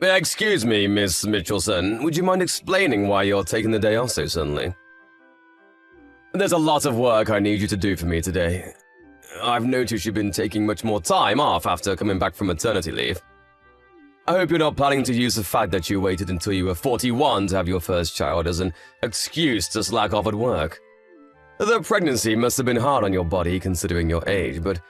Excuse me, Miss Mitchelson. Would you mind explaining why you're taking the day off so suddenly? There's a lot of work I need you to do for me today. I've noticed you've been taking much more time off after coming back from maternity leave. I hope you're not planning to use the fact that you waited until you were 41 to have your first child as an excuse to slack off at work. The pregnancy must have been hard on your body considering your age, but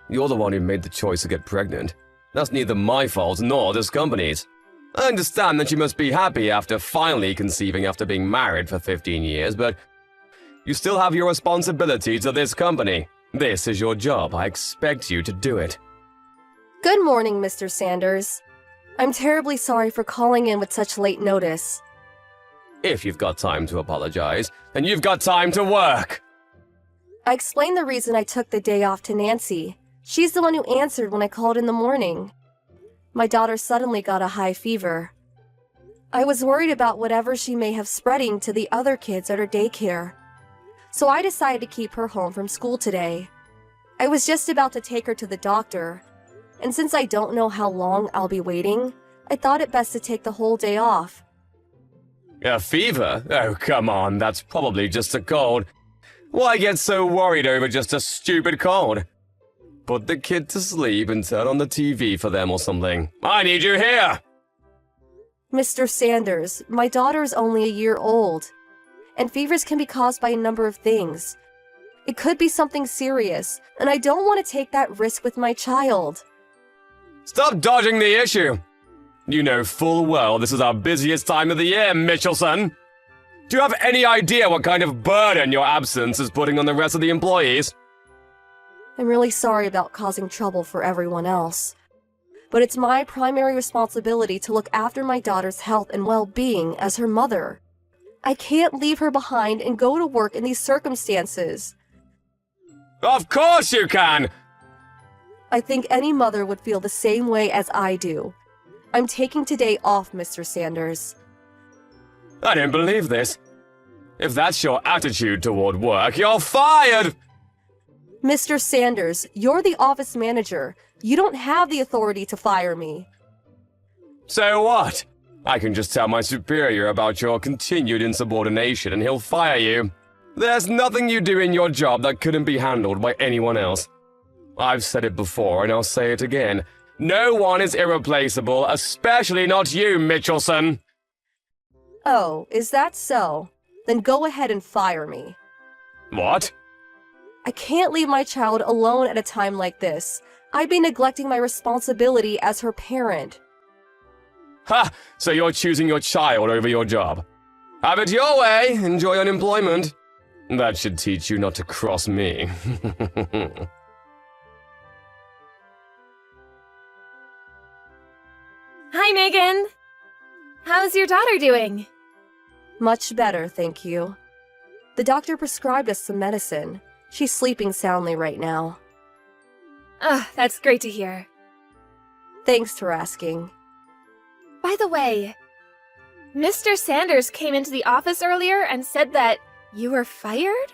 you're the one who made the choice to get pregnant. That's neither my fault nor this company's. I understand that you must be happy after finally conceiving after being married for 15 years, but you still have your responsibility to this company. This is your job. I expect you to do it. Good morning, Mr. Sanders. I'm terribly sorry for calling in with such late notice. If you've got time to apologize, then you've got time to work. I explained the reason I took the day off to Nancy. She's the one who answered when I called in the morning. My daughter suddenly got a high fever. I was worried about whatever she may have spreading to the other kids at her daycare. So I decided to keep her home from school today. I was just about to take her to the doctor, and since I don't know how long I'll be waiting, I thought it best to take the whole day off. A fever? Oh, come on, that's probably just a cold. Why get so worried over just a stupid cold? Put the kid to sleep and turn on the TV for them or something. I need you here! Mr. Sanders, my daughter is only a year old, and fevers can be caused by a number of things. It could be something serious, and I don't want to take that risk with my child. Stop dodging the issue! You know full well this is our busiest time of the year, Mitchelson. Do you have any idea what kind of burden your absence is putting on the rest of the employees? I'm really sorry about causing trouble for everyone else, but it's my primary responsibility to look after my daughter's health and well-being as her mother. I can't leave her behind and go to work in these circumstances. Of course you can! I think any mother would feel the same way as I do. I'm taking today off, Mr. Sanders. I don't believe this. If that's your attitude toward work, you're fired! Mr. Sanders, you're the office manager. You don't have the authority to fire me. So what? I can just tell my superior about your continued insubordination and he'll fire you. There's nothing you do in your job that couldn't be handled by anyone else. I've said it before and I'll say it again. No one is irreplaceable, especially not you, Mitchelson. Oh, is that so? Then go ahead and fire me. What? I can't leave my child alone at a time like this. I'd be neglecting my responsibility as her parent. Ha! So you're choosing your child over your job. Have it your way. Enjoy unemployment. That should teach you not to cross me. Hi, Megan. How's your daughter doing? Much better, thank you. The doctor prescribed us some medicine. She's sleeping soundly right now. That's great to hear. Thanks for asking. By the way, Mr. Sanders came into the office earlier and said that you were fired?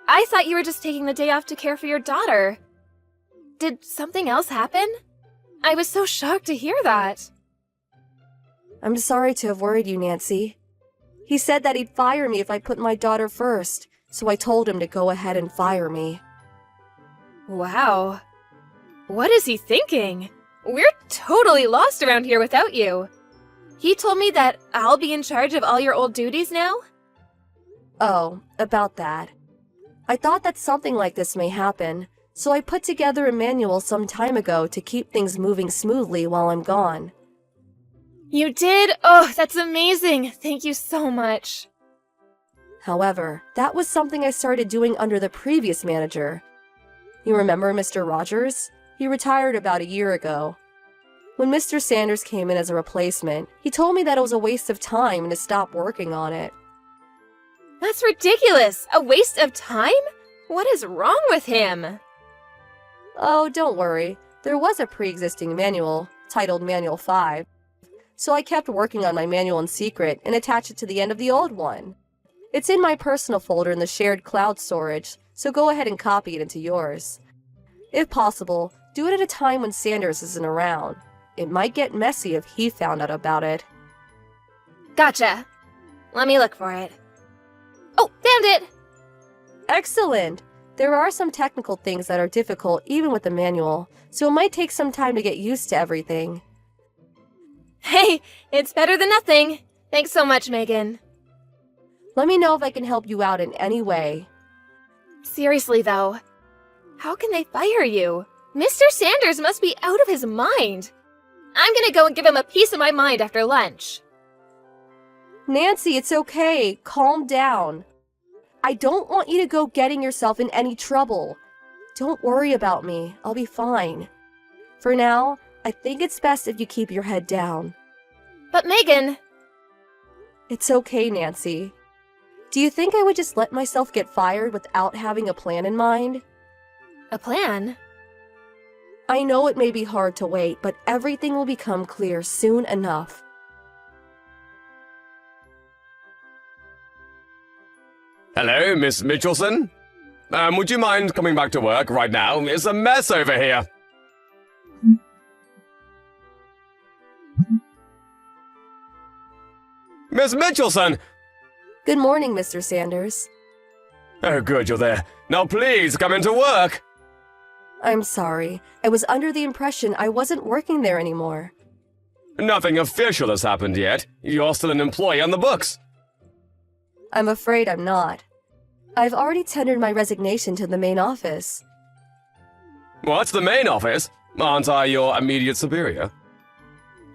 I thought you were just taking the day off to care for your daughter. Did something else happen? I was so shocked to hear that. I'm sorry to have worried you, Nancy. He said that he'd fire me if I put my daughter first, so I told him to go ahead and fire me. Wow. What is he thinking? We're totally lost around here without you. He told me that I'll be in charge of all your old duties now? Oh, about that. I thought that something like this may happen, so I put together a manual some time ago to keep things moving smoothly while I'm gone. You did? Oh, that's amazing. Thank you so much. However, that was something I started doing under the previous manager. You remember Mr. Rogers? He retired about a year ago. When Mr. Sanders came in as a replacement, he told me that it was a waste of time and to stop working on it. That's ridiculous! A waste of time? What is wrong with him? Oh, don't worry. There was a pre-existing manual, titled Manual 5. So I kept working on my manual in secret and attached it to the end of the old one. It's in my personal folder in the shared cloud storage, so go ahead and copy it into yours. If possible, do it at a time when Sanders isn't around. it might get messy if he found out about it. Gotcha. Let me look for it. Oh, found it! Excellent! There are some technical things that are difficult even with the manual, so it might take some time to get used to everything. Hey, it's better than nothing. Thanks so much, Megan. Let me know if I can help you out in any way. Seriously, though, how can they fire you? Mr. Sanders must be out of his mind. I'm gonna go and give him a piece of my mind after lunch. Nancy, it's okay. Calm down. I don't want you to go getting yourself in any trouble. Don't worry about me. I'll be fine. For now, I think it's best if you keep your head down. But Megan... It's okay, Nancy. Do you think I would just let myself get fired without having a plan in mind? A plan? I know it may be hard to wait, but everything will become clear soon enough. Hello, Miss Mitchelson? Would you mind coming back to work right now? It's a mess over here. Miss Mitchelson! Good morning, Mr. Sanders. Oh, good, you're there. Now please, come into work! I'm sorry. I was under the impression I wasn't working there anymore. Nothing official has happened yet. You're still an employee on the books. I'm afraid I'm not. I've already tendered my resignation to the main office. What's the main office? Aren't I your immediate superior?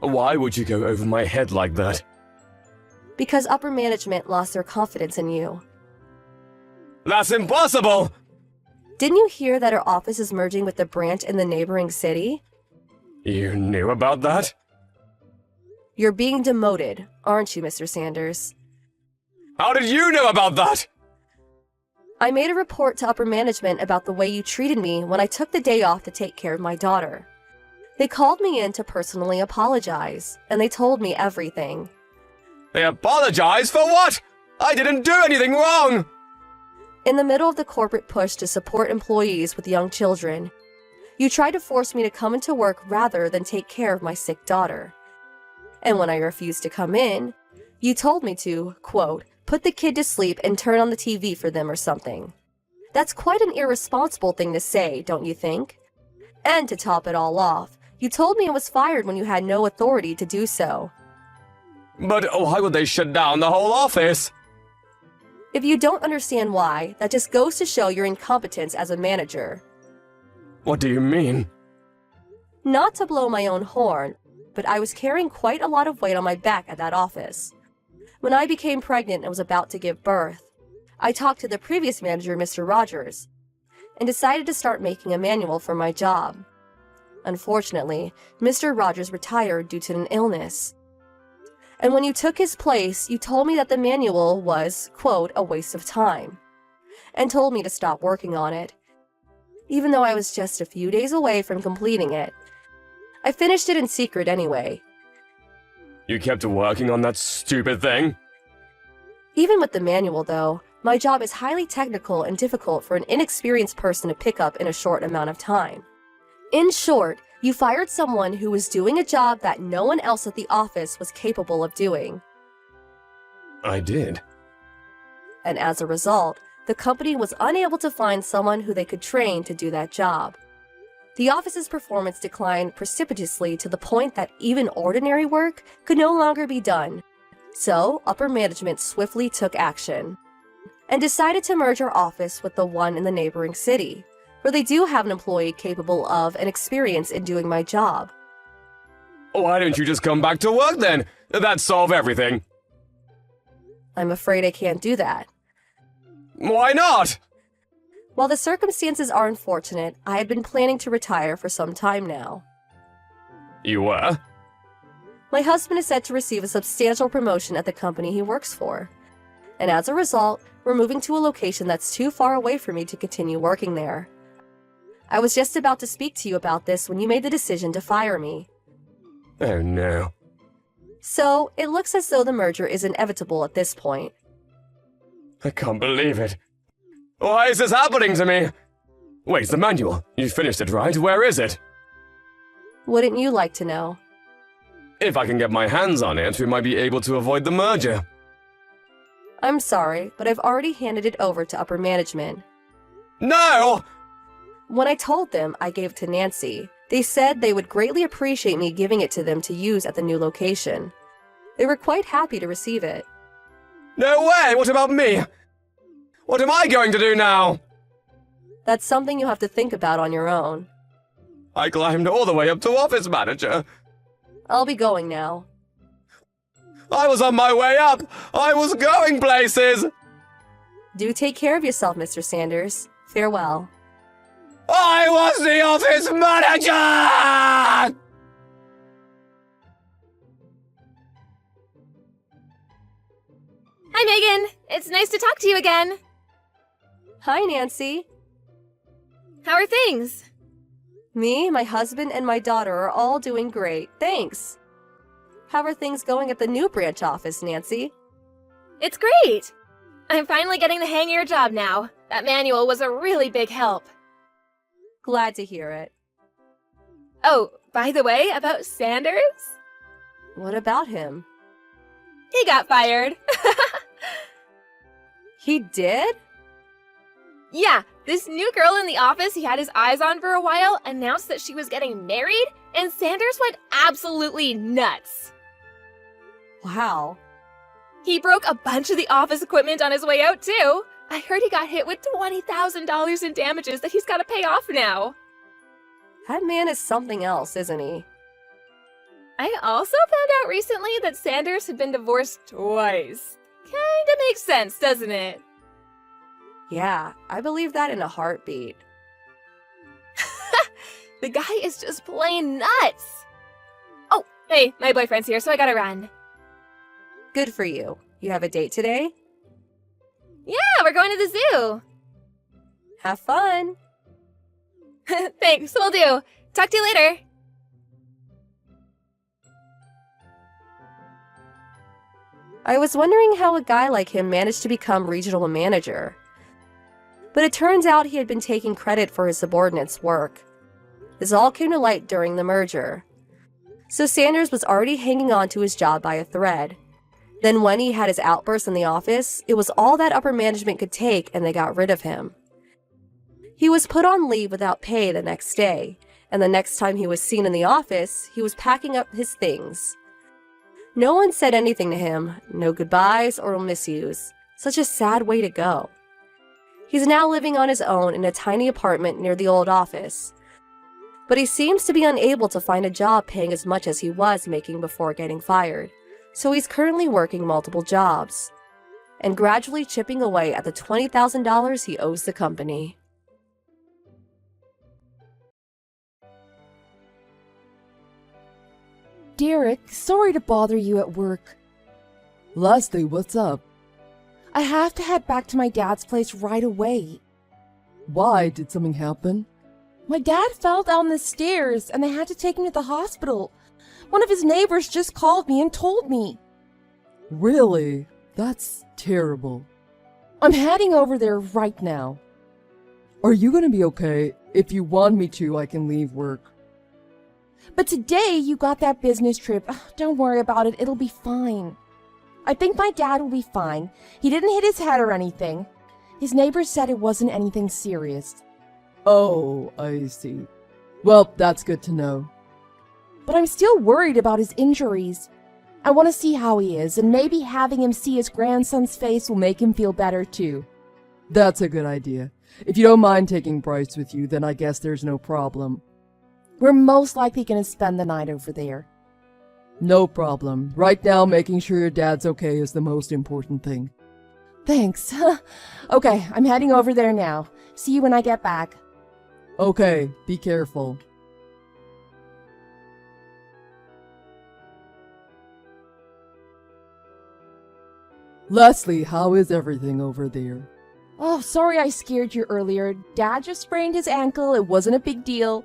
Why would you go over my head like that? Because upper management lost their confidence in you. That's impossible! Didn't you hear that our office is merging with the branch in the neighboring city? You knew about that? You're being demoted, aren't you, Mr. Sanders? How did you know about that? I made a report to upper management about the way you treated me when I took the day off to take care of my daughter. They called me in to personally apologize, and they told me everything. They apologize for what? I didn't do anything wrong! In the middle of the corporate push to support employees with young children, you tried to force me to come into work rather than take care of my sick daughter. And when I refused to come in, you told me to, quote, put the kid to sleep and turn on the TV for them or something. That's quite an irresponsible thing to say, don't you think? And to top it all off, you told me I was fired when you had no authority to do so. But why would they shut down the whole office? If you don't understand why, that just goes to show your incompetence as a manager. What do you mean? Not to blow my own horn, but I was carrying quite a lot of weight on my back at that office. When I became pregnant and was about to give birth, I talked to the previous manager, Mr. Rogers, and decided to start making a manual for my job. Unfortunately, Mr. Rogers retired due to an illness. And when you took his place, you told me that the manual was, quote, a waste of time, and told me to stop working on it. Even though I was just a few days away from completing it, I finished it in secret anyway. You kept working on that stupid thing? Even with the manual, though, my job is highly technical and difficult for an inexperienced person to pick up in a short amount of time. In short, you fired someone who was doing a job that no one else at the office was capable of doing. I did. And as a result, the company was unable to find someone who they could train to do that job. The office's performance declined precipitously to the point that even ordinary work could no longer be done. So, upper management swiftly took action and decided to merge our office with the one in the neighboring city, where they do have an employee capable of and experienced in doing my job. Why don't you just come back to work then? That'd solve everything. I'm afraid I can't do that. Why not? While the circumstances are unfortunate, I had been planning to retire for some time now. You were? My husband is set to receive a substantial promotion at the company he works for. And as a result, we're moving to a location that's too far away for me to continue working there. I was just about to speak to you about this when you made the decision to fire me. Oh no. So, it looks as though the merger is inevitable at this point. I can't believe it. Why is this happening to me? Wait, the manual. You finished it, right? Where is it? Wouldn't you like to know? If I can get my hands on it, we might be able to avoid the merger. I'm sorry, but I've already handed it over to upper management. No! When I told them I gave it to Nancy, they said they would greatly appreciate me giving it to them to use at the new location. They were quite happy to receive it. No way! What about me? What am I going to do now? That's something you'll have to think about on your own. I climbed all the way up to office manager. I'll be going now. I was on my way up! I was going places! Do take care of yourself, Mr. Sanders. Farewell. I was the office manager! Hi, Megan. It's nice to talk to you again. Hi, Nancy. How are things? Me, my husband, and my daughter are all doing great, thanks. How are things going at the new branch office, Nancy? It's great. I'm finally getting the hang of your job now. That manual was a really big help. Glad to hear it. Oh, by the way, about Sanders? What about him? He got fired. He did? Yeah, this new girl in the office he had his eyes on for a while announced that she was getting married, and Sanders went absolutely nuts. Wow. He broke a bunch of the office equipment on his way out, too. I heard he got hit with $20,000 in damages that he's got to pay off now. That man is something else, isn't he? I also found out recently that Sanders had been divorced twice. Kinda makes sense, doesn't it? Yeah, I believe that in a heartbeat. The guy is just plain nuts. Oh, hey, my boyfriend's here, so I gotta run. Good for you. You have a date today? Yeah, we're going to the zoo. Have fun. Thanks, will do. Talk to you later. I was wondering how a guy like him managed to become regional manager. But it turns out he had been taking credit for his subordinates' work. This all came to light during the merger. So Sanders was already hanging on to his job by a thread. Then when he had his outburst in the office, it was all that upper management could take and they got rid of him. He was put on leave without pay the next day, and the next time he was seen in the office, he was packing up his things. No one said anything to him, no goodbyes or miss yous. Such a sad way to go. He's now living on his own in a tiny apartment near the old office. But he seems to be unable to find a job paying as much as he was making before getting fired. So he's currently working multiple jobs and gradually chipping away at the $20,000 he owes the company. Derek, sorry to bother you at work. Leslie, what's up? I have to head back to my dad's place right away. Why? Did something happen? My dad fell down the stairs and they had to take him to the hospital. One of his neighbors just called me and told me. Really? That's terrible. I'm heading over there right now. Are you gonna be okay? If you want me to, I can leave work. But today you got that business trip. Ugh, don't worry about it, it'll be fine. I think my dad will be fine. He didn't hit his head or anything. His neighbors said it wasn't anything serious. Oh, I see. Well, that's good to know. But I'm still worried about his injuries. I want to see how he is, and maybe having him see his grandson's face will make him feel better too. That's a good idea. If you don't mind taking Bryce with you, then I guess there's no problem. We're most likely going to spend the night over there. No problem. Right now, making sure your dad's okay is the most important thing. Thanks. Okay, I'm heading over there now. See you when I get back. Okay, be careful. Leslie, how is everything over there? Oh, sorry I scared you earlier. Dad just sprained his ankle. It wasn't a big deal.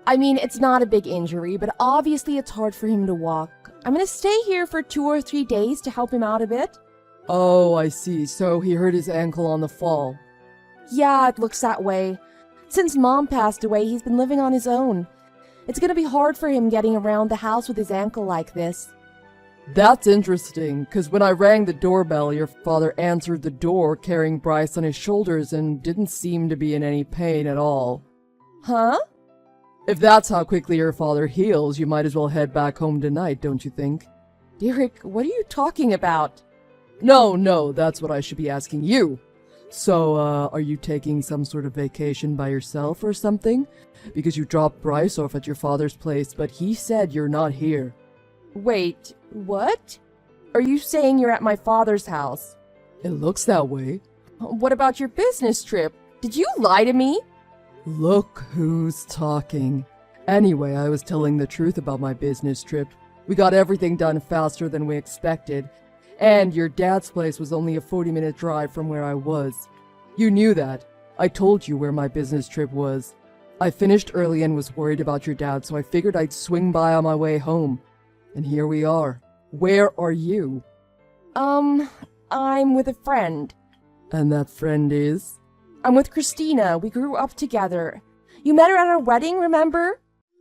I mean, it's not a big injury, but obviously it's hard for him to walk. I'm gonna stay here for 2 or 3 days to help him out a bit. Oh, I see. So he hurt his ankle on the fall. Yeah, it looks that way. Since Mom passed away, he's been living on his own. It's gonna be hard for him getting around the house with his ankle like this. That's interesting, because when I rang the doorbell, your father answered the door carrying Bryce on his shoulders and didn't seem to be in any pain at all. Huh? If that's how quickly your father heals, you might as well head back home tonight, don't you think? Derek, what are you talking about? No, that's what I should be asking you. So, are you taking some sort of vacation by yourself or something? Because you dropped Bryce off at your father's place, but he said you're not here. Wait, what? Are you saying you're at my father's house? It looks that way. What about your business trip? Did you lie to me? Look who's talking. Anyway, I was telling the truth about my business trip. We got everything done faster than we expected. And your dad's place was only a 40-minute drive from where I was. You knew that. I told you where my business trip was. I finished early and was worried about your dad, so I figured I'd swing by on my way home. And here we are. Where are you? I'm with a friend. And that friend is? I'm with Christina. We grew up together. You met her at our wedding, remember?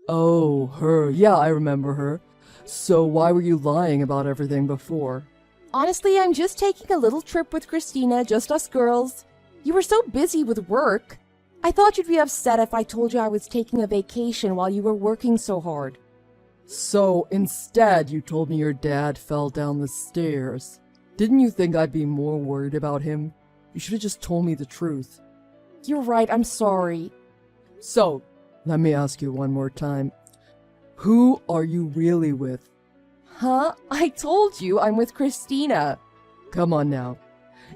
Oh, her. Yeah, I remember her. So why were you lying about everything before? Honestly, I'm just taking a little trip with Christina, just us girls. You were so busy with work. I thought you'd be upset if I told you I was taking a vacation while you were working so hard. So instead, you told me your dad fell down the stairs. Didn't you think I'd be more worried about him? You should have just told me the truth. You're right, I'm sorry. So, let me ask you one more time. Who are you really with? Huh? I told you I'm with Christina. Come on now.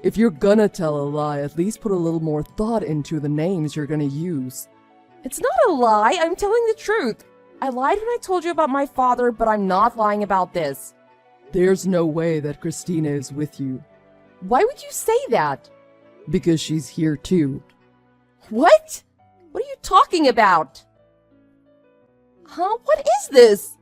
If you're gonna tell a lie, at least put a little more thought into the names you're gonna use. It's not a lie, I'm telling the truth. I lied when I told you about my father, but I'm not lying about this. There's no way that Christina is with you. Why would you say that? Because she's here too. What? What are you talking about? Huh? What is this?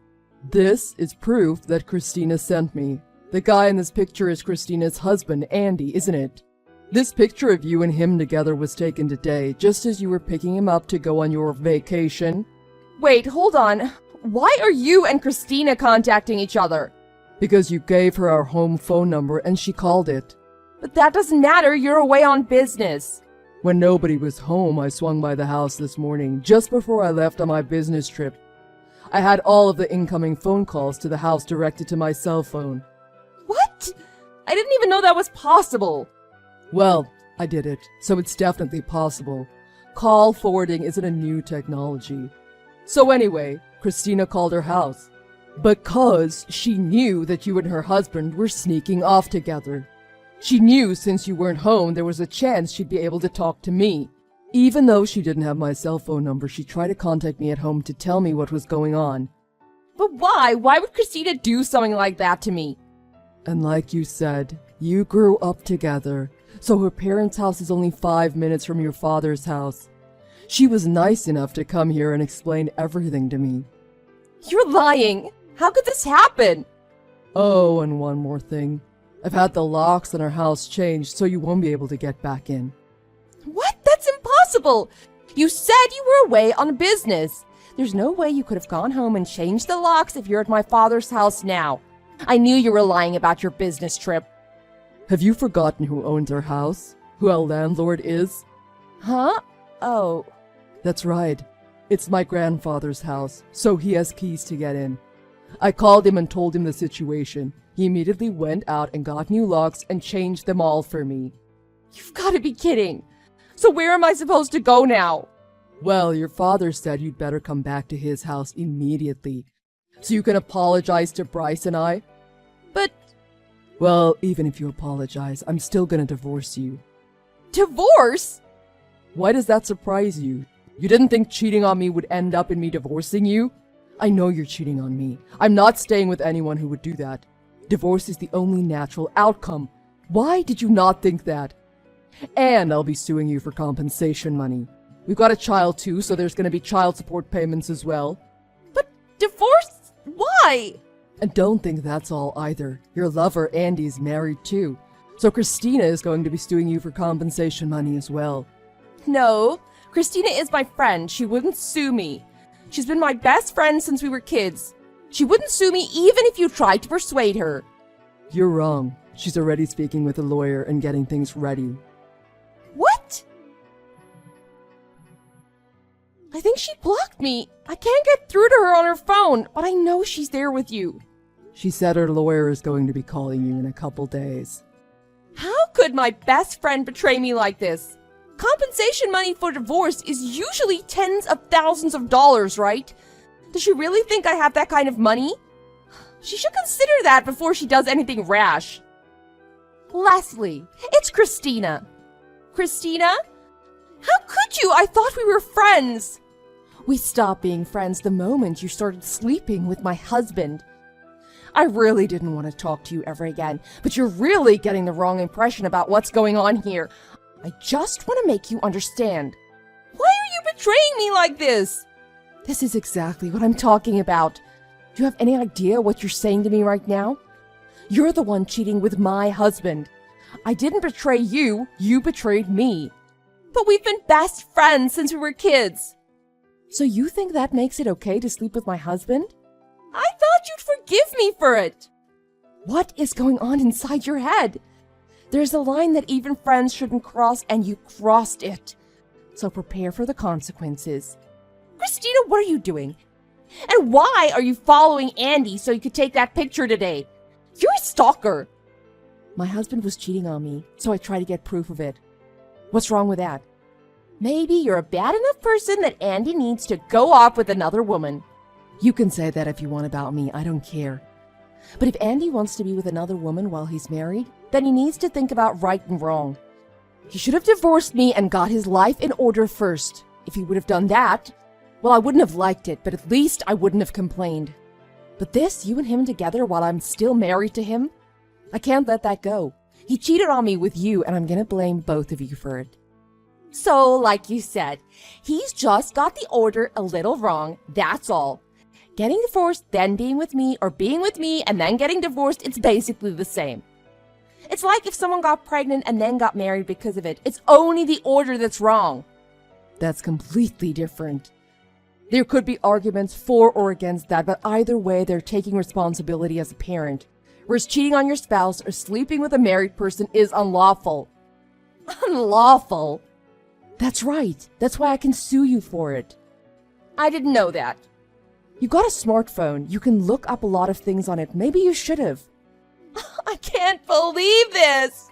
This is proof that Christina sent me. The guy in this picture is Christina's husband, Andy, isn't it? This picture of you and him together was taken today, just as you were picking him up to go on your vacation. Wait, hold on. Why are you and Christina contacting each other? Because you gave her our home phone number and she called it. But that doesn't matter, you're away on business. When nobody was home, I swung by the house this morning, just before I left on my business trip. I had all of the incoming phone calls to the house directed to my cell phone. What? I didn't even know that was possible. Well, I did it, so it's definitely possible. Call forwarding isn't a new technology. So anyway, Christina called her house. Because she knew that you and her husband were sneaking off together. She knew since you weren't home there was a chance she'd be able to talk to me. Even though she didn't have my cell phone number, she tried to contact me at home to tell me what was going on. But why? Why would Christina do something like that to me? And like you said, you grew up together, so her parents' house is only 5 minutes from your father's house. She was nice enough to come here and explain everything to me. You're lying! How could this happen? Oh, and one more thing. I've had the locks on our house changed so you won't be able to get back in. What? That's impossible! You said you were away on business. There's no way you could have gone home and changed the locks if you're at my father's house now. I knew you were lying about your business trip. Have you forgotten who owns our house? Who our landlord is? Huh? Oh. That's right. It's my grandfather's house, so he has keys to get in. I called him and told him the situation. He immediately went out and got new locks and changed them all for me. You've got to be kidding. So where am I supposed to go now? Well, your father said you'd better come back to his house immediately, so you can apologize to Bryce and I. But... Well, even if you apologize, I'm still gonna divorce you. Divorce? Why does that surprise you? You didn't think cheating on me would end up in me divorcing you? I know you're cheating on me. I'm not staying with anyone who would do that. Divorce is the only natural outcome. Why did you not think that? And I'll be suing you for compensation money. We've got a child too, so there's gonna be child support payments as well. But divorce? Why? And don't think that's all either. Your lover, Andy's married too. So Christina is going to be suing you for compensation money as well. No, Christina is my friend. She wouldn't sue me. She's been my best friend since we were kids. She wouldn't sue me even if you tried to persuade her. You're wrong. She's already speaking with a lawyer and getting things ready. What? I think she blocked me. I can't get through to her on her phone, but I know she's there with you. She said her lawyer is going to be calling you in a couple days. How could my best friend betray me like this? Compensation money for divorce is usually tens of thousands of dollars, right? Does she really think I have that kind of money? She should consider that before she does anything rash. Leslie, it's Christina. Christina? How could you? I thought we were friends. We stopped being friends the moment you started sleeping with my husband. I really didn't want to talk to you ever again, but you're really getting the wrong impression about what's going on here. I just want to make you understand. Why are you betraying me like this? This is exactly what I'm talking about. Do you have any idea what you're saying to me right now? You're the one cheating with my husband. I didn't betray you, you betrayed me. But we've been best friends since we were kids. So you think that makes it okay to sleep with my husband? I thought you'd forgive me for it. What is going on inside your head? There's a line that even friends shouldn't cross, and you crossed it. So prepare for the consequences. Christina, what are you doing? And why are you following Andy so you could take that picture today? You're a stalker. My husband was cheating on me, so I tried to get proof of it. What's wrong with that? Maybe you're a bad enough person that Andy needs to go off with another woman. You can say that if you want about me, I don't care. But if Andy wants to be with another woman while he's married, then he needs to think about right and wrong. He should have divorced me and got his life in order first. If he would have done that, well, I wouldn't have liked it, but at least I wouldn't have complained. But this, you and him together while I'm still married to him? I can't let that go. He cheated on me with you, and I'm gonna blame both of you for it. So, like you said, he's just got the order a little wrong, that's all. Getting divorced, then being with me, or being with me and then getting divorced, it's basically the same. It's like if someone got pregnant and then got married because of it. It's only the order that's wrong. That's completely different. There could be arguments for or against that, but either way, they're taking responsibility as a parent. Whereas cheating on your spouse or sleeping with a married person is unlawful. Unlawful? That's right. That's why I can sue you for it. I didn't know that. You got a smartphone. You can look up a lot of things on it. Maybe you should have. I can't believe this!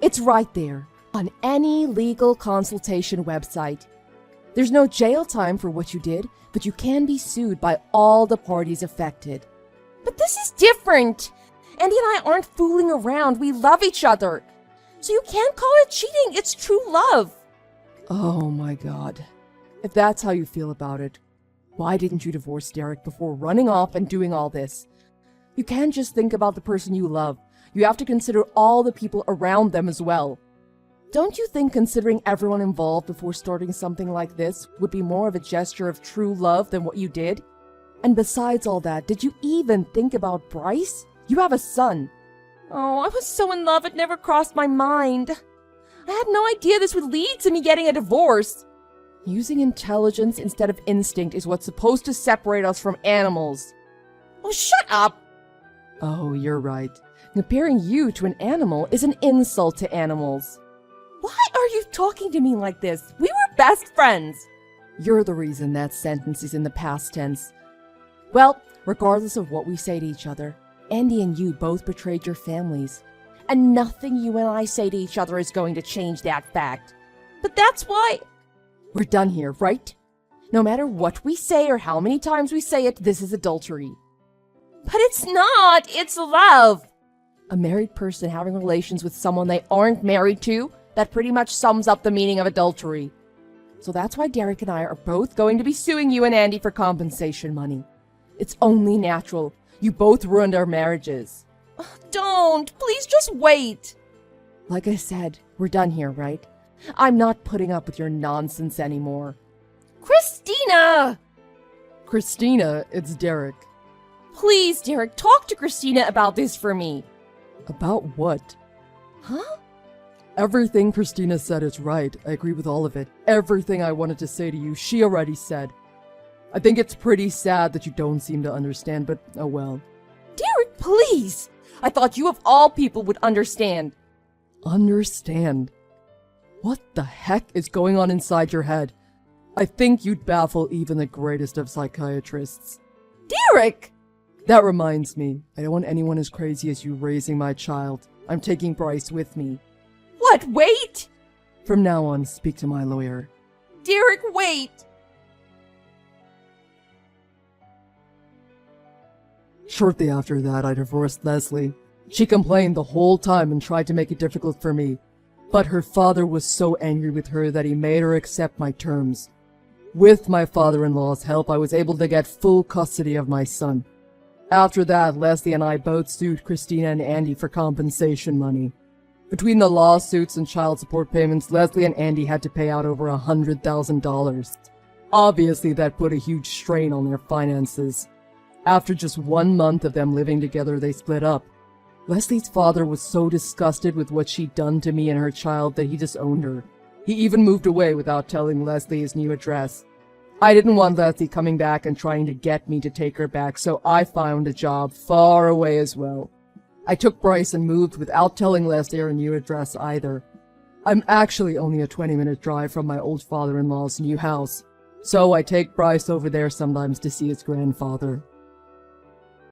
It's right there, on any legal consultation website. There's no jail time for what you did, but you can be sued by all the parties affected. But this is different! Andy and I aren't fooling around. We love each other. So you can't call it cheating. It's true love. Oh my god. If that's how you feel about it, why didn't you divorce Derek before running off and doing all this? You can't just think about the person you love. You have to consider all the people around them as well. Don't you think considering everyone involved before starting something like this would be more of a gesture of true love than what you did? And besides all that, did you even think about Bryce? You have a son. Oh, I was so in love it never crossed my mind. I had no idea this would lead to me getting a divorce. Using intelligence instead of instinct is what's supposed to separate us from animals. Oh, shut up! Oh, you're right. Comparing you to an animal is an insult to animals. Why are you talking to me like this? We were best friends. You're the reason that sentence is in the past tense. Well, regardless of what we say to each other, Andy and you both betrayed your families. And nothing you and I say to each other is going to change that fact. But that's why... We're done here, right? No matter what we say or how many times we say it, this is adultery. But it's not! It's love! A married person having relations with someone they aren't married to, that pretty much sums up the meaning of adultery. So that's why Derek and I are both going to be suing you and Andy for compensation money. It's only natural. You both ruined our marriages. Don't! Please just wait! Like I said, we're done here, right? I'm not putting up with your nonsense anymore. Christina! Christina, it's Derek. Please, Derek, talk to Christina about this for me. About what? Huh? Everything Christina said is right. I agree with all of it. Everything I wanted to say to you, she already said. I think it's pretty sad that you don't seem to understand, but oh well. Derek, please! I thought you of all people would understand. Understand? What the heck is going on inside your head? I think you'd baffle even the greatest of psychiatrists. Derek! That reminds me, I don't want anyone as crazy as you raising my child. I'm taking Bryce with me. What, wait? From now on, speak to my lawyer. Derek, wait! Shortly after that, I divorced Leslie. She complained the whole time and tried to make it difficult for me. But her father was so angry with her that he made her accept my terms. With my father-in-law's help, I was able to get full custody of my son. After that, Leslie and I both sued Christina and Andy for compensation money. Between the lawsuits and child support payments, Leslie and Andy had to pay out over $100,000. Obviously, that put a huge strain on their finances. After just 1 month of them living together, they split up. Leslie's father was so disgusted with what she'd done to me and her child that he disowned her. He even moved away without telling Leslie his new address. I didn't want Leslie coming back and trying to get me to take her back, so I found a job far away as well. I took Bryce and moved without telling Leslie her new address either. I'm actually only a 20-minute drive from my old father-in-law's new house, so I take Bryce over there sometimes to see his grandfather.